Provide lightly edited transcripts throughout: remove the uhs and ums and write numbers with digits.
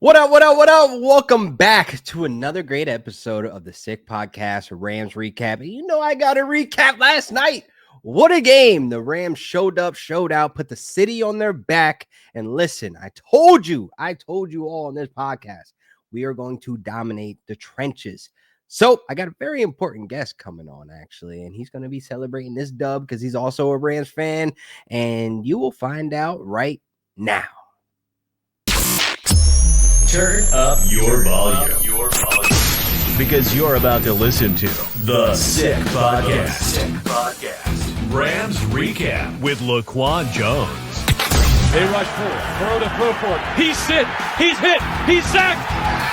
What up, what up, what up? Welcome back to another great episode of the Sick Podcast Rams Recap. And you know I got a recap last night. What a game. The Rams showed up, showed out, put the city on their back. And listen, I told you all on this podcast, we are going to dominate the trenches. So I got a very important guest coming on, actually, and he's going to be celebrating this dub because he's also a Rams fan. And you will find out right now. Turn up your volume. Because you're about to listen to The Sick Podcast. Rams Recap with LaQuan Jones. They rush forward. Burrow to throw for it. He's hit. He's hit. He's sacked.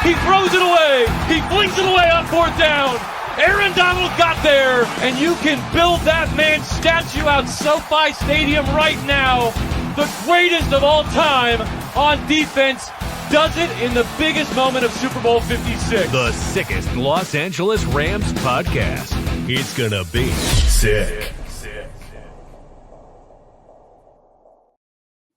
He throws it away. He flings it away on fourth down. Aaron Donald got there, and you can build that man's statue out SoFi Stadium right now. The greatest of all time on defense. Does it in the biggest moment of Super Bowl 56. The sickest Los Angeles Rams podcast. It's gonna be sick.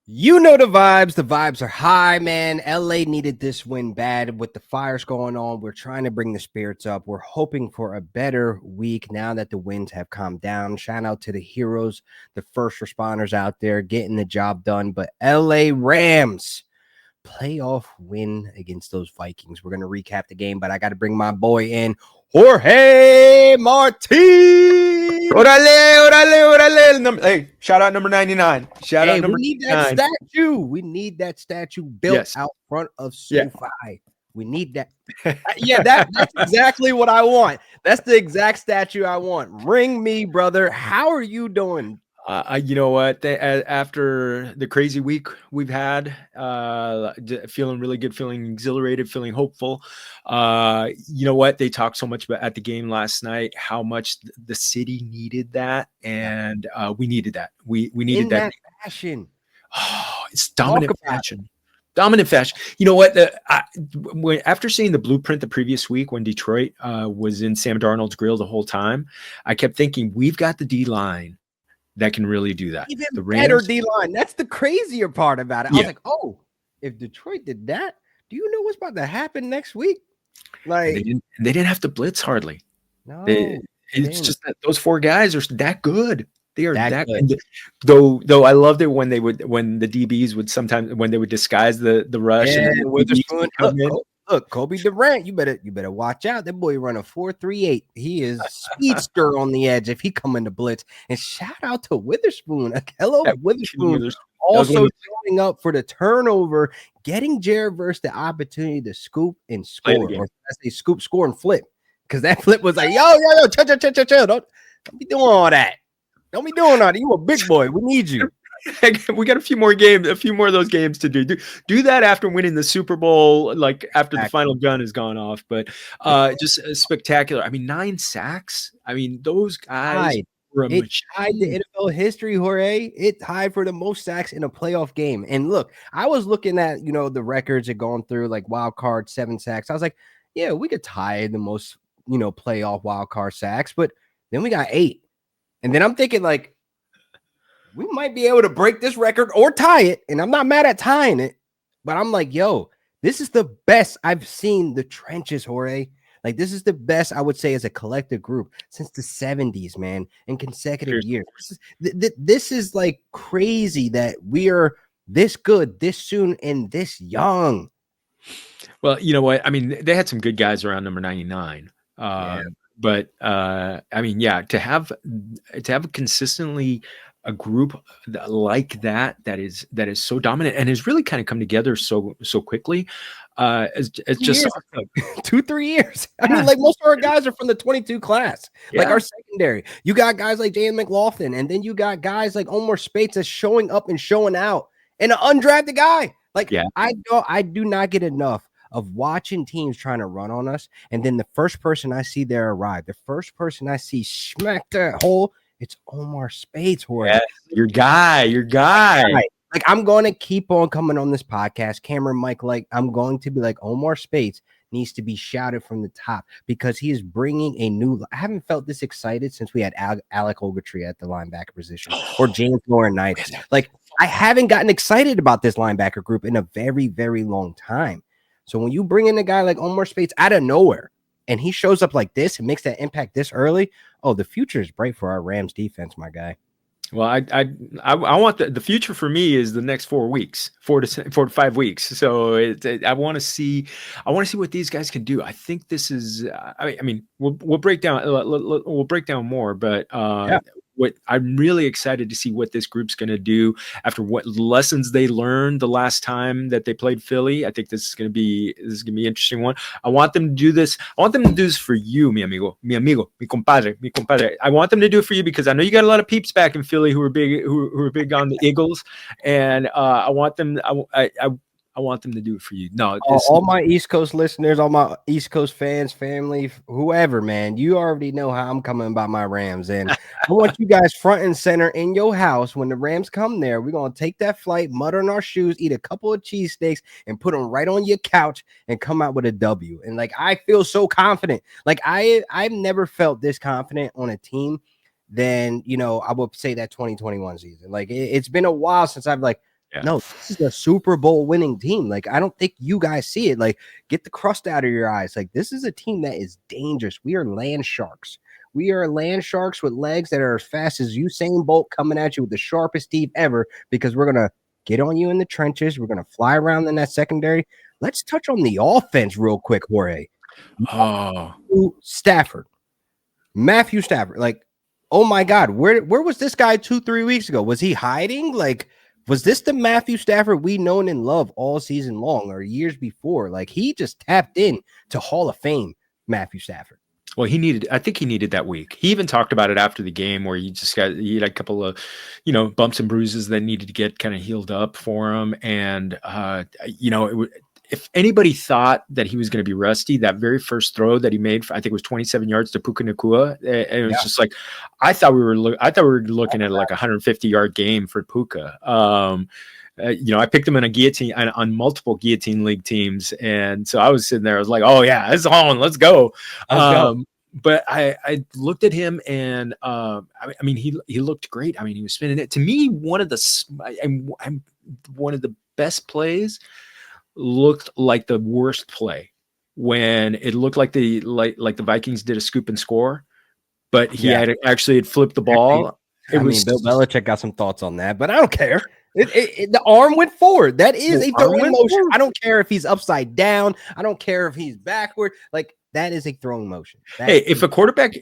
You know the vibes. The vibes are high, man. LA needed this win bad with the fires going on. We're trying to bring the spirits up. We're hoping for a better week now that the winds have calmed down. Shout out to the heroes, the first responders out there getting the job done. But LA Rams playoff win against those Vikings. We're going to recap the game, but I got to bring my boy in, Jorge Martin. Orale. Hey, shout out number 99. We need that statue. We need that statue built out front of SoFi. Yeah. We need that. That's exactly what I want. That's the exact statue I want. Ring me, brother. How are you doing? You know what? After the crazy week we've had, feeling really good, feeling exhilarated, feeling hopeful. You know what? They talked so much about at the game last night how much the city needed that, and we needed that. We needed that fashion. Oh, it's dominant fashion. Dominant fashion. You know what? After seeing the blueprint the previous week when Detroit was in Sam Darnold's grill the whole time, I kept thinking we've got the D line that can really do that. Even the Rams, better D-line. That's the crazier part about it. I was like, oh, if Detroit did that, do you know what's about to happen next week? Like they didn't have to blitz hardly. No, it's just that those four guys are that good. They are that good. Though I loved it when the DBs would sometimes when they would disguise the rush and Look, Kobe Durant, you better watch out. That boy run a 4.38. He is speedster on the edge if he come into blitz. And shout out to Witherspoon. Hello, Witherspoon. Also showing up for the turnover, getting Jared Verse the opportunity to scoop and score. Or I say scoop, score, and flip. Because that flip was like, yo, chill. Don't be doing all that. Don't be doing all that. You a big boy. We need you. We got a few more of those games to do. Do that after winning the Super Bowl, like after the final gun has gone off. But just spectacular. I mean, 9 sacks. I mean, those guys were it tied the NFL history, Jorge. It tied for the most sacks in a playoff game. And look, I was looking at the records had gone through like wild card 7 sacks. I was like, yeah, we could tie the most playoff wild card sacks, but then we got 8, and then I'm thinking like, we might be able to break this record or tie it. And I'm not mad at tying it, but I'm like, yo, this is the best I've seen the trenches, Jorge. Like, this is the best I would say as a collective group since the 70s, man, in consecutive years. This is like crazy that we are this good, this soon, and this young. Well, you know what? I mean, they had some good guys around number 99. But I mean, to have consistently a group like that is so dominant and has really kind of come together so quickly. It's just 2-3 years. I mean, like most of our guys are from the 22 class, like our secondary. You got guys like Jalen McLaughlin, and then you got guys like Omar Spates that's showing up and showing out, and an undrafted guy. Like I do not get enough of watching teams trying to run on us, and then the first person I see there arrive, the first person I see smack that hole, it's Omar Spates. Yes, your guy. Like, I'm going to keep on coming on this podcast, Cameron, Mike. Like, I'm going to be like, Omar Spates needs to be shouted from the top because he is bringing a new. I haven't felt this excited since we had Alec Ogletree at the linebacker position or James Laurinaitis. Like, I haven't gotten excited about this linebacker group in a very, very long time. So when you bring in a guy like Omar Speights out of nowhere and he shows up like this and makes that impact this early, oh, the future is bright for our Rams defense, my guy. Well, I want the future for me is the next 4 weeks, 4 to 5 weeks. So I want to see what these guys can do. I think this is. I mean, we'll break down more, but what I'm really excited to see what this group's going to do after what lessons they learned the last time that they played Philly. I think this is going to be an interesting one. I want them to do this. I want them to do this for you, mi compadre. I want them to do it for you because I know you got a lot of peeps back in Philly who are big on the Eagles, and I want them. I want them to do it for you. No, all my East Coast listeners, all my East Coast fans, family, whoever, man, you already know how I'm coming about my Rams. And I want you guys front and center in your house when the Rams come there. We're going to take that flight, mutter in our shoes, eat a couple of cheesesteaks, and put them right on your couch and come out with a W. And like, I feel so confident. Like I've never felt this confident on a team than, I would say that 2021 season. Like it's been a while since I've no, this is a Super Bowl winning team. Like, I don't think you guys see it. Like, get the crust out of your eyes. Like, this is a team that is dangerous. We are land sharks. We are land sharks with legs that are as fast as Usain Bolt coming at you with the sharpest teeth ever because we're going to get on you in the trenches. We're going to fly around in that secondary. Let's touch on the offense real quick, Jorge. Matthew Stafford. Like, oh, my God. Where was this guy 2-3 weeks ago? Was he hiding? Like, was this the Matthew Stafford we known and love all season long or years before? Like he just tapped in to Hall of Fame, Matthew Stafford. Well, I think he needed that week. He even talked about it after the game where he had a couple of, bumps and bruises that needed to get kind of healed up for him. And, if anybody thought that he was going to be rusty, that very first throw that he made, I think it was 27 yards to Puka Nacua. It was just like, I thought we were looking at like a 150-yard game for Puka. I picked him in a guillotine on multiple guillotine league teams. And so I was sitting there, I was like, oh yeah, it's on, let's go. But I looked at him and he looked great. I mean, he was spinning it. To me, one of the best plays looked like the worst play when it looked like the Vikings did a scoop and score, but he had flipped the ball. Bill Belichick got some thoughts on that, but I don't care. The arm went forward. That is a throwing motion. I don't care if he's upside down. I don't care if he's backward. Like that is a throwing motion. If a quarterback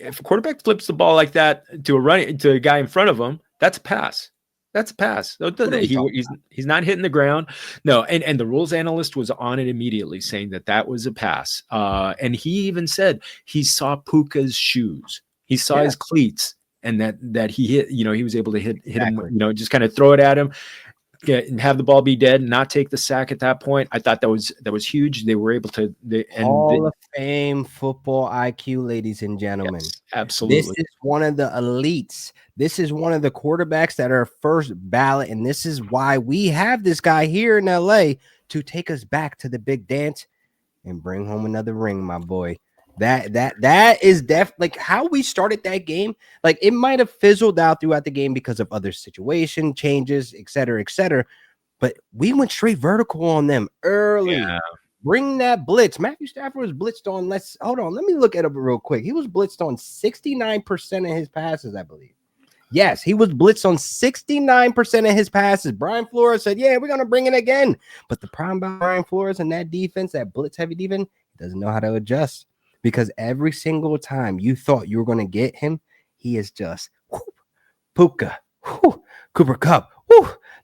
flips the ball like that to a guy in front of him, that's a pass. That's a pass. He's not hitting the ground. No, and the rules analyst was on it immediately saying that was a pass. And he even said he saw Puka's shoes. He saw his cleats and that he hit, he was able to hit him, just kind of throw it at him, and have the ball be dead and not take the sack at that point. I thought that was huge. They were able to Hall of Fame football IQ, ladies and gentlemen. Yes, absolutely. This is one of the elites. This is one of the quarterbacks that are first ballot, and this is why we have this guy here in LA to take us back to the big dance and bring home another ring, my boy. That is like how we started that game. Like it might have fizzled out throughout the game because of other situation changes, et cetera, but we went straight vertical on them early. Yeah. Bring that blitz. Matthew Stafford was blitzed on. Let me look at it real quick. He was blitzed on 69% of his passes, I believe. Yes, he was blitzed on 69% of his passes. Brian Flores said, yeah, we're going to bring it again. But the problem about Brian Flores and that defense, that blitz-heavy defense, he doesn't know how to adjust. Because every single time you thought you were going to get him, he is just Puka, Cooper Kupp,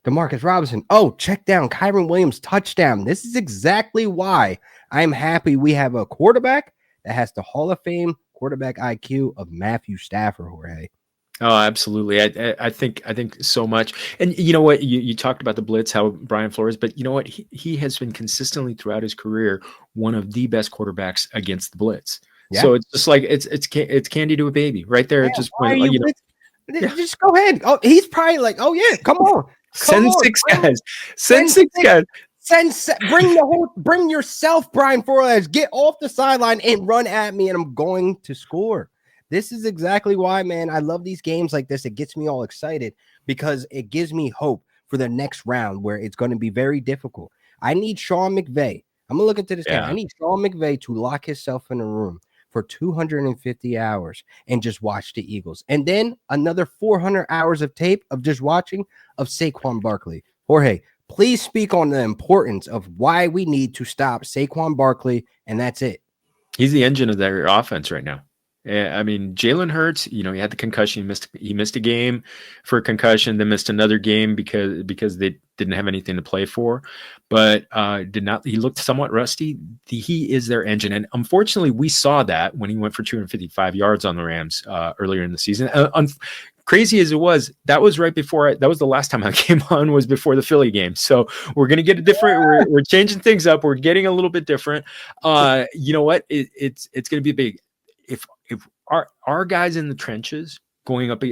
DeMarcus Robinson. Oh, check down, Kyron Williams, touchdown. This is exactly why I'm happy we have a quarterback that has the Hall of Fame quarterback IQ of Matthew Stafford, Jorge. Oh, absolutely. I think so much. And you know what? You talked about the blitz, how Brian Flores, but you know what? He has been consistently throughout his career one of the best quarterbacks against the blitz. Yeah. So it's just like it's candy to a baby right there. Yeah, just go ahead. Oh, he's probably like, oh yeah, come on. Send six guys. Send six guys. Bring yourself, Brian Flores. Get off the sideline and run at me, and I'm going to score. This is exactly why, man, I love these games like this. It gets me all excited because it gives me hope for the next round where it's going to be very difficult. I need Sean McVay. I'm gonna look into this game. I Yeah. need Sean McVay to lock himself in a room for 250 hours and just watch the Eagles. And then another 400 hours of tape of just watching of Saquon Barkley. Jorge, please speak on the importance of why we need to stop Saquon Barkley, and that's it. He's the engine of their offense right now. I mean, Jalen Hurts, he had the concussion. He missed a game for a concussion, then missed another game because they didn't have anything to play for. But he looked somewhat rusty. He is their engine. And unfortunately, we saw that when he went for 255 yards on the Rams earlier in the season. Crazy as it was, that was right before that was the last time I came on, was before the Philly game. So we're gonna get a different. We're changing things up. We're getting a little bit different. You know what? It's gonna be big. If our guys in the trenches going up,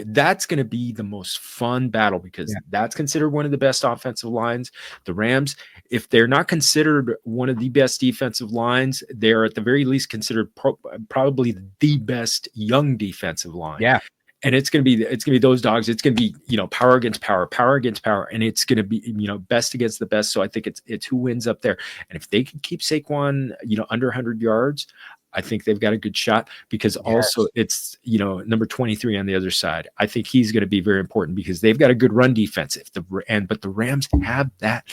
that's gonna be the most fun battle, because that's considered one of the best offensive lines. The Rams, if they're not considered one of the best defensive lines, they're at the very least considered probably the best young defensive line. Yeah. And it's gonna be those dogs. It's gonna be power against power, and it's gonna be best against the best. So I think it's who wins up there. And if they can keep Saquon under 100 yards, I think they've got a good shot, because also it's number 23 on the other side. I think he's going to be very important, because they've got a good run defense. But the Rams have that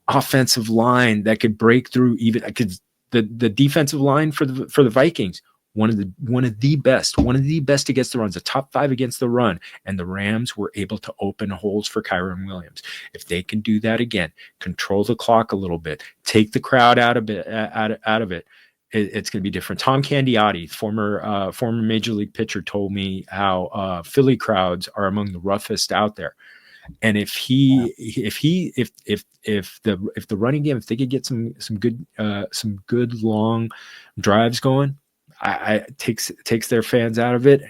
offensive line that could break through even, because the defensive line for the Vikings, one of the best against the runs, a top 5 against the run, and the Rams were able to open holes for Kyren Williams. If they can do that again, control the clock a little bit, take the crowd out of it, it's going to be different. Tom Candiotti, former Major League pitcher, told me how Philly crowds are among the roughest out there. And if the running game, if they could get some good long drives going, takes their fans out of it.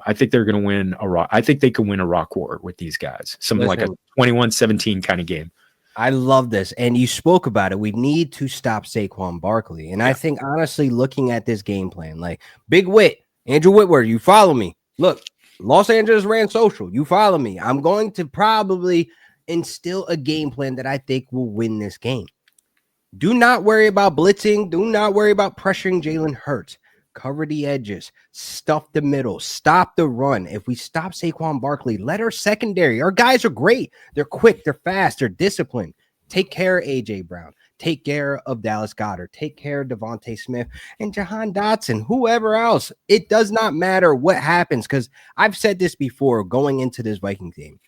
I think they're going to win I think they can win a rock war with these guys. Something like a 21-17 kind of game. I love this. And you spoke about it. We need to stop Saquon Barkley. And I think, honestly, looking at this game plan, like Big Wit, Andrew Whitworth, you follow me. Look, Los Angeles ran social. You follow me. I'm going to probably instill a game plan that I think will win this game. Do not worry about blitzing. Do not worry about pressuring Jalen Hurts. Cover the edges, stuff the middle, stop the run. If we stop Saquon Barkley, let our secondary, our guys are great. They're quick, they're fast, they're disciplined. Take care of A.J. Brown. Take care of Dallas Goedert. Take care of Devontae Smith and Jahan Dotson, whoever else. It does not matter what happens, because I've said this before going into this Vikings game.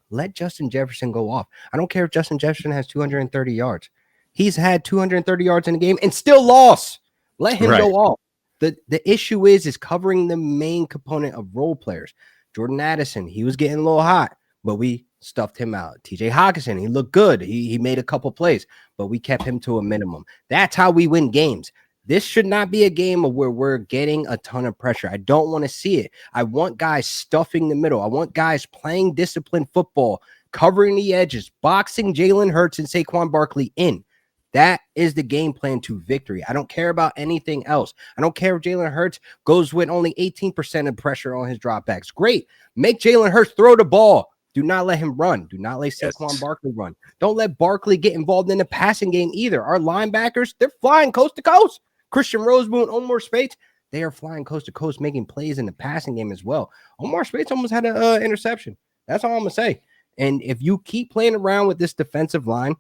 Let Justin Jefferson go off. I don't care if Justin Jefferson has 230 yards. He's had 230 yards in a game and still lost. Let him go off. The issue is covering the main component of role players. Jordan Addison, he was getting a little hot, but we stuffed him out. TJ Hawkinson, he looked good. He made a couple plays, but we kept him to a minimum. That's how we win games. This should not be a game of where we're getting a ton of pressure. I don't want to see it. I want guys stuffing the middle. I want guys playing disciplined football, covering the edges, boxing Jalen Hurts and Saquon Barkley in. That is the game plan to victory. I don't care about anything else. I don't care if Jalen Hurts goes with only 18% of pressure on his dropbacks. Great. Make Jalen Hurts throw the ball. Do not let him run. Do not let Saquon Barkley run. Don't let Barkley get involved in the passing game either. Our linebackers, they're flying coast to coast. Christian Rosewood, Omar Speights, they are flying coast to coast, making plays in the passing game as well. Omar Speights almost had an interception. That's all I'm going to say. And if you keep playing around with this defensive line,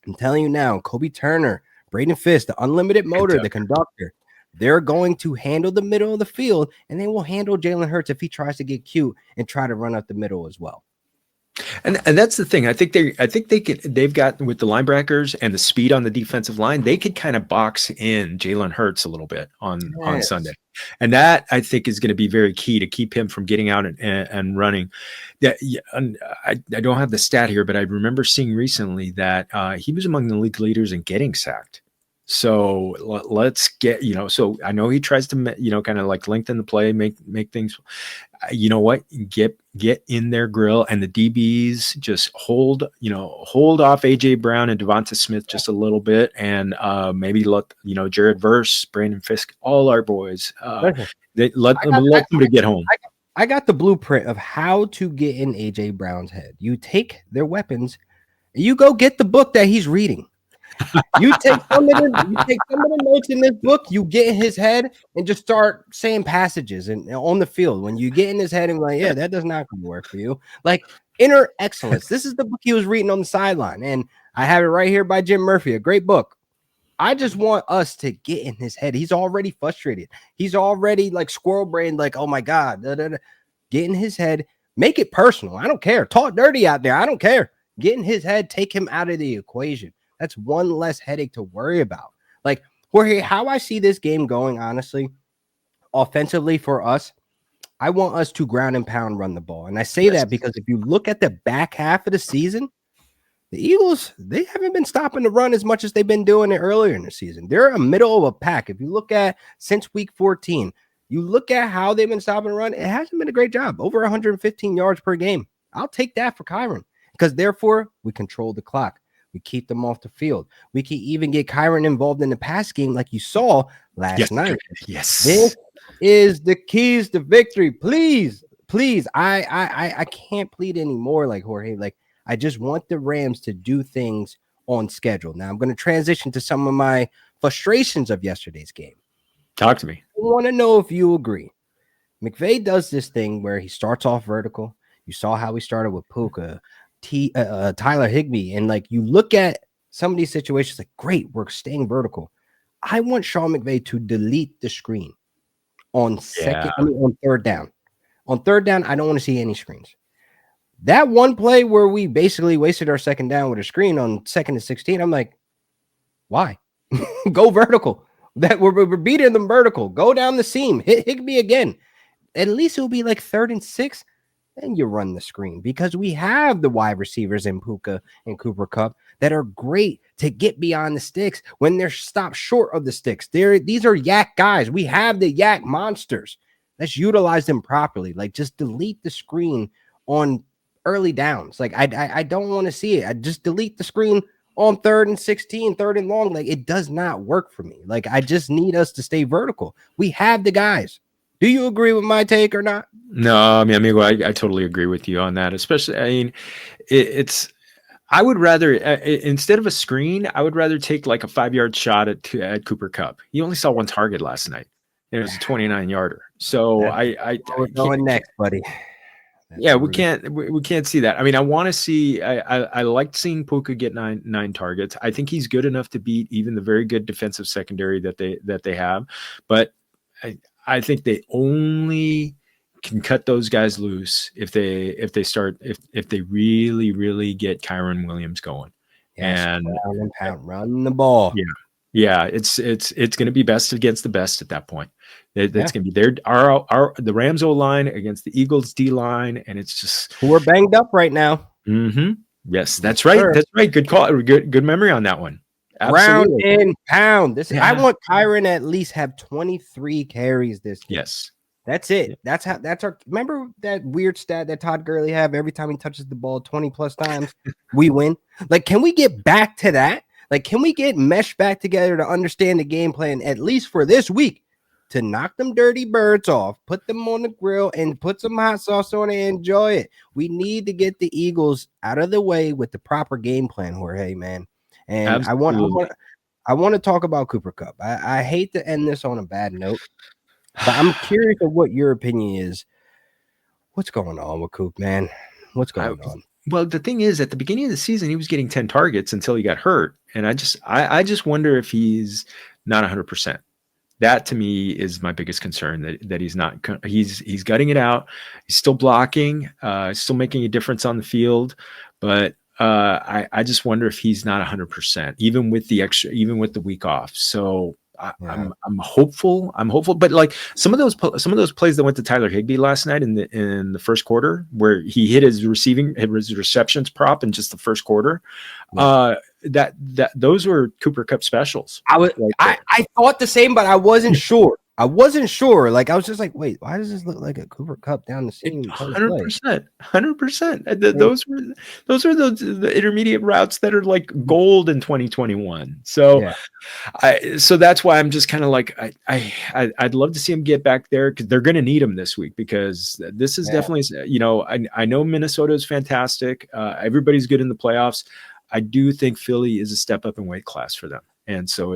I'm telling you now, Kobe Turner, Braden Fisk, the unlimited motor, the conductor, they're going to handle the middle of the field, and they will handle Jalen Hurts if he tries to get cute and try to run up the middle as well. And that's the thing. I think they've got, with the linebackers and the speed on the defensive line, they could kind of box in Jalen Hurts a little bit on Sunday. And that, I think, is going to be very key to keep him from getting out and running. I don't have the stat here, but I remember seeing recently that he was among the league leaders in getting sacked. So let's get, so I know he tries to, kind of like lengthen the play, make things, get in their grill, and the DBs just hold off AJ Brown and Devonta Smith just a little bit, and maybe let, Jared Verse, Brandon Fisk, all our boys, let them to get home. I got the blueprint of how to get in AJ Brown's head. You take their weapons, you go get the book that he's reading. You take some of the notes in this book, you get in his head and just start saying passages and on the field. When you get in his head and like, yeah, that does not work for you. Like inner excellence. This is the book he was reading on the sideline, and I have it right here by Jim Murphy, a great book. I just want us to get in his head. He's already frustrated. He's already like squirrel brained, like, oh my God. Da, da, da. Get in his head. Make it personal. I don't care. Talk dirty out there. I don't care. Get in his head. Take him out of the equation. That's one less headache to worry about. Like, Jorge, how I see this game going, honestly, offensively for us, I want us to ground and pound run the ball. And I say that because if you look at the back half of the season, the Eagles, they haven't been stopping the run as much as they've been doing it earlier in the season. They're a middle of a pack. If you look at since week 14, you look at how they've been stopping the run, it hasn't been a great job. Over 115 yards per game. I'll take that for Kyron because therefore we control the clock. We keep them off the field. We can even get Kyron involved in the pass game like you saw last night. Yes. This is the keys to victory. Please, I can't plead anymore like Jorge. Like, I just want the Rams to do things on schedule. Now, I'm going to transition to some of my frustrations of yesterday's game. Talk to me. I want to know if you agree. McVay does this thing where he starts off vertical. You saw how he started with Puka, Tyler Higbee, and like you look at some of these situations, like great, we're staying vertical. I want Sean McVay to delete the screen on on third down. On third down, I don't want to see any screens. That one play where we basically wasted our second down with a screen on 2nd and 16, I'm like, why? Go vertical. That we're beating them vertical. Go down the seam. Hit Higbee again. At least it'll be like 3rd and 6. Then you run the screen because we have the wide receivers in Puka and Cooper Kupp that are great to get beyond the sticks when they're stopped short of the sticks. These are yak guys. We have the yak monsters. Let's utilize them properly. Like just delete the screen on early downs. Like I don't want to see it. I just delete the screen on 3rd and 16, 3rd and long. Like it does not work for me. Like I just need us to stay vertical. We have the guys. Do you agree with my take or not? No, I mean, amigo, I totally agree with you on that. Especially, I mean, it's. I would rather instead of a screen, I would rather take like a 5-yard shot at Cooper Kupp. He only saw one target last night. It was a 29-yarder. So I going next, buddy. Yeah, we can't see that. I mean, I want to see. I liked seeing Puka get nine targets. I think he's good enough to beat even the very good defensive secondary that they have. But I think they only can cut those guys loose if they really get Kyron Williams going. Yes, and run the ball. Yeah, it's going to be best against the best at that point. That's going to be the Rams O line against the Eagles D line, and it's just we're banged up right now. Mm-hmm. Yes, that's right. Sure. That's right. Good call. Good memory on that one. Absolutely. Round and pound. I want Kyron at least have 23 carries this game. Yes. That's it. That's our remember that weird stat that Todd Gurley have every time he touches the ball 20 plus times, we win. Like, can we get back to that? Like, can we get meshed back together to understand the game plan, at least for this week, to knock them dirty birds off, put them on the grill, and put some hot sauce on it and enjoy it? We need to get the Eagles out of the way with the proper game plan, Jorge, man. And absolutely. I want to talk about Cooper Kupp. I hate to end this on a bad note, but I'm curious of what your opinion is. What's going on with Coop, man? What's going on? Well, the thing is, at the beginning of the season, he was getting 10 targets until he got hurt. And I just wonder if he's not 100%. That to me is my biggest concern, that he's not, he's gutting it out. He's still blocking, still making a difference on the field. But I just wonder if he's not 100%, even with the week off. So I'm hopeful. But like some of those plays that went to Tyler Higbee last night in the first quarter, where he hit his receptions prop in just the first quarter, that those were Cooper Kupp specials. I thought the same, but I wasn't sure. Like, I was just like, wait, why does this look like a Cooper Kupp down the seam? 100%. Those were the intermediate routes that are like gold in 2021. So, so that's why I'm just kind of like, I'd love to see him get back there, because they're going to need him this week, because this is definitely, I know Minnesota is fantastic. Everybody's good in the playoffs. I do think Philly is a step up in weight class for them. And so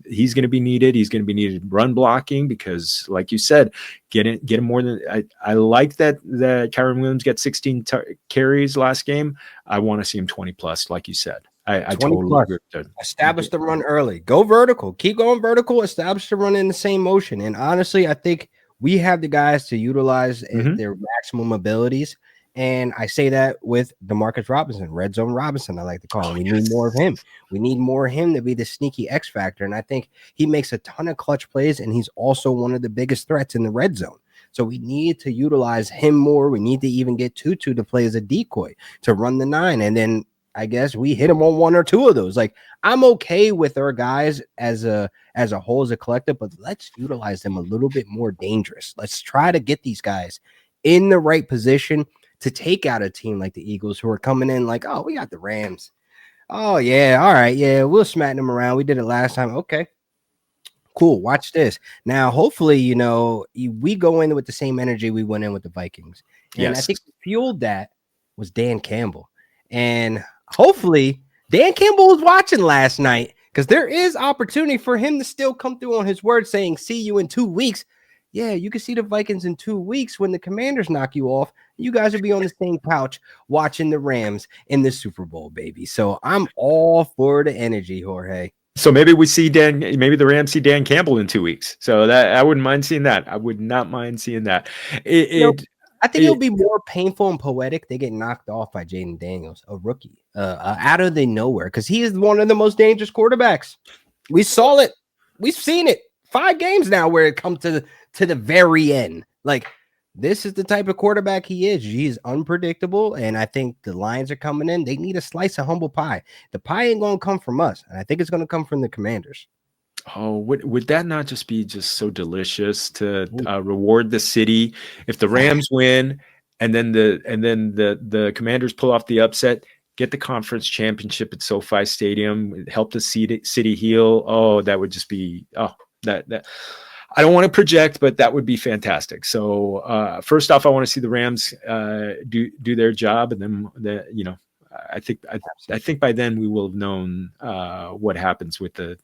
he's going to be needed. He's going to be needed run blocking because, like you said, get him more than I like that Kyren Williams got 16 carries last game. I want to see him 20 plus, like you said. I totally agree with that. Establish the run early. Go vertical. Keep going vertical. Establish the run in the same motion. And honestly, I think we have the guys to utilize their maximum abilities. And I say that with DeMarcus Robinson, Red Zone Robinson, I like to call him. We need more of him. We need more of him to be the sneaky X factor. And I think he makes a ton of clutch plays, and he's also one of the biggest threats in the red zone. So we need to utilize him more. We need to even get Tutu to play as a decoy to run the 9. And then I guess we hit him on 1 or 2 of those. Like, I'm okay with our guys as a whole, as a collective, but let's utilize them a little bit more dangerous. Let's try to get these guys in the right position to take out a team like the Eagles, who are coming in like, oh, we got the Rams. Oh, yeah. All right. Yeah, we'll smack them around. We did it last time. Okay, cool. Watch this. Now, hopefully, we go in with the same energy we went in with the Vikings. And I think fueled that was Dan Campbell. And hopefully Dan Campbell was watching last night, because there is opportunity for him to still come through on his word saying, see you in 2 weeks. Yeah, you can see the Vikings in 2 weeks when the Commanders knock you off. You guys will be on the same couch watching the Rams in the Super Bowl, baby. So I'm all for the energy, Jorge. So maybe the Rams see Dan Campbell in 2 weeks. So that I wouldn't mind seeing that. I would not mind seeing that. I think it'll be more painful and poetic. They get knocked off by Jaden Daniels, a rookie, out of the nowhere, because he is one of the most dangerous quarterbacks. We saw it. We've seen it 5 games now where it comes to the very end. Like, this is the type of quarterback he is. He's unpredictable, and I think the Lions are coming in. They need a slice of humble pie. The pie ain't going to come from us, and I think it's going to come from the Commanders. Oh, would that not just be just so delicious to reward the city if the Rams win and then the Commanders pull off the upset, get the conference championship at SoFi Stadium, help the city heal? Oh, that would just be that. I don't want to project, but that would be fantastic. So first off, I want to see the Rams do their job, and then I think by then we will have known what happens with the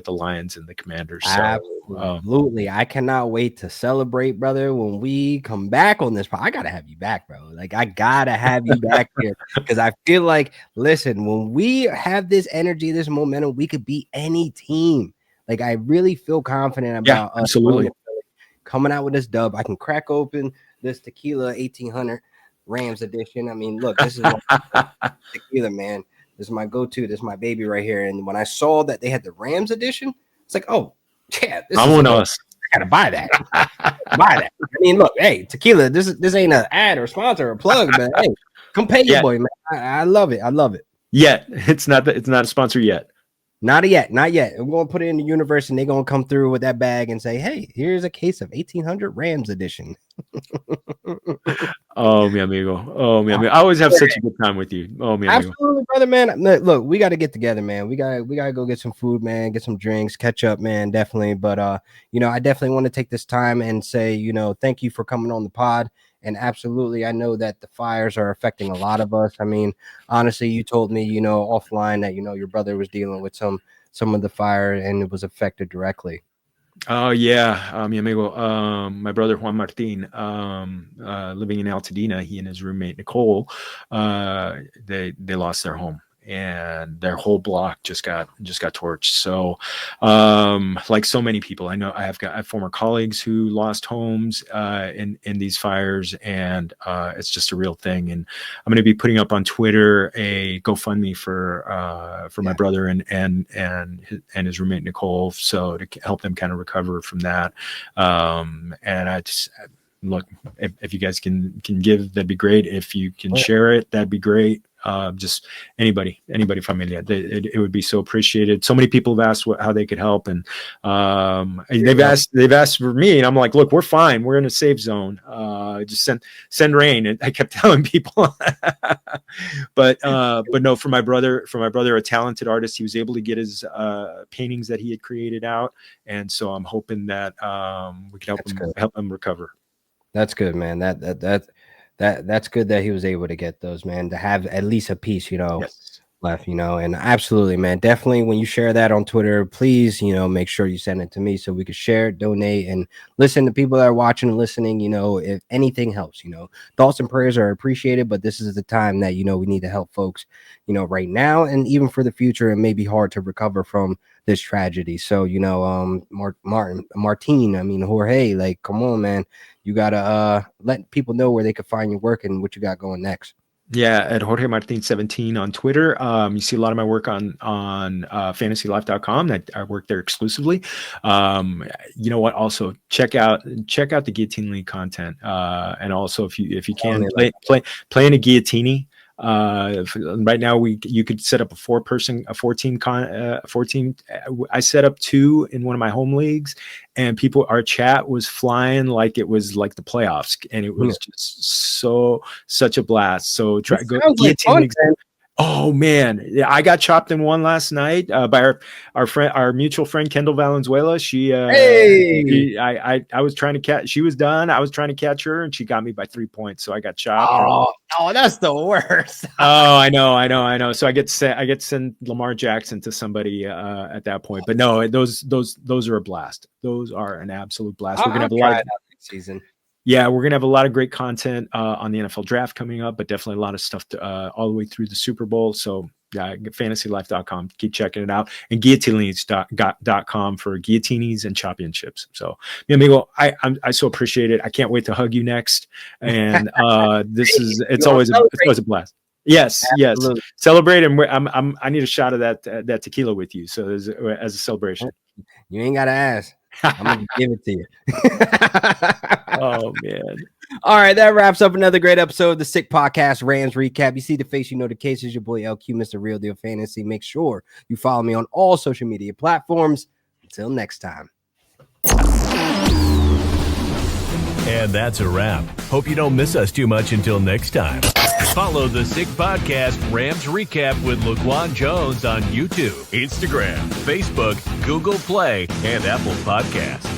Lions and the Commanders. So, absolutely, I cannot wait to celebrate, brother. When we come back on this, I gotta have you back, bro. Like, I gotta have you back here, because I feel like, listen, when we have this energy, this momentum, we could beat any team. Like, I really feel confident about us absolutely coming out with this dub. I can crack open this tequila 1800 Rams edition. I mean, look, this is tequila, man. This is my go-to. This is my baby right here. And when I saw that they had the Rams edition, it's like, oh, yeah, I want us. I gotta buy that. Buy that. I mean, look, hey, tequila. This ain't an ad or sponsor or plug, but hey, come pay your boy, man. I love it. I love it. Yet it's not a sponsor yet. Not yet. We're going to put it in the universe, and they're going to come through with that bag and say, hey, here's a case of 1800 Rams edition. Oh, mi amigo. Oh, mi amigo. I always have such a good time with you. Oh, mi amigo. Absolutely, brother, man. Look, we got to get together, man. We got to go get some food, man, get some drinks, catch up, man, definitely. But, I definitely want to take this time and say, thank you for coming on the pod. And absolutely, I know that the fires are affecting a lot of us. I mean, honestly, you told me, offline that, your brother was dealing with some of the fire and it was affected directly. Oh, yeah. Mi amigo, my brother Juan Martin, living in Altadena, he and his roommate Nicole, they lost their home. And their whole block just got torched. So, like so many people, I know I have former colleagues who lost homes in these fires, and it's just a real thing. And I'm going to be putting up on Twitter a GoFundMe for my brother and his roommate Nicole, so to help them kind of recover from that. And I just look, if you guys can give, that'd be great. If you can share it, that'd be great. Just anybody familiar, it would be so appreciated. So many people have asked how they could help, and they've asked for me, and I'm like, look, we're fine. We're in a safe zone. Just send rain. And I kept telling people, but no, for my brother, a talented artist, he was able to get his paintings that he had created out, and so I'm hoping that we can help him recover. That's good, man. That's good that he was able to get those, man, to have at least a piece, Yes. left, and absolutely, man. Definitely when you share that on Twitter, please, make sure you send it to me so we can share, donate, and listen to people that are watching and listening. If anything helps, thoughts and prayers are appreciated, but this is the time that, we need to help folks, right now and even for the future. It may be hard to recover from this tragedy. So, Martin, Jorge, like, come on, man. You got to let people know where they could find your work and what you got going next. Yeah, at Jorge Martin 17 on Twitter. You see a lot of my work on fantasylife.com. That I work there exclusively. You know what? Also check out the Guillotine League content. And also if you can play in a guillotine. Right now you could set up a 14 14. I set up 2 in one of my home leagues, and our chat was flying like it was like the playoffs, and it was just such a blast. So go guillotine leagues. Oh man, I got chopped in one last night by our mutual friend Kendall Valenzuela. I was trying to catch. She was done. I was trying to catch her, and she got me by 3 points. So I got chopped. Oh, that's the worst. Oh, I know. So I get to send Lamar Jackson to somebody at that point. But no, those are a blast. Those are an absolute blast. We're gonna have a lot of next season. Yeah, we're going to have a lot of great content on the NFL draft coming up, but definitely a lot of stuff all the way through the Super Bowl. So yeah, fantasylife.com. Keep checking it out. And guillotines.com for guillotines and championships. So, amigo, I so appreciate it. I can't wait to hug you next. And it's always a blast. Yes, absolutely. Yes. Celebrate. And I need a shot of that tequila with you. So as a celebration. You ain't got to ask. I'm going to give it to you. Oh, man. All right, that wraps up another great episode of the Sick Podcast Rams Recap. You see the face, you know the case. Is your boy LQ, Mr. Real Deal Fantasy. Make sure you follow me on all social media platforms. Until next time. And that's a wrap. Hope you don't miss us too much until next time. Follow the Sick Podcast Rams Recap with LaQuan Jones on YouTube, Instagram, Facebook, Google Play, and Apple Podcasts.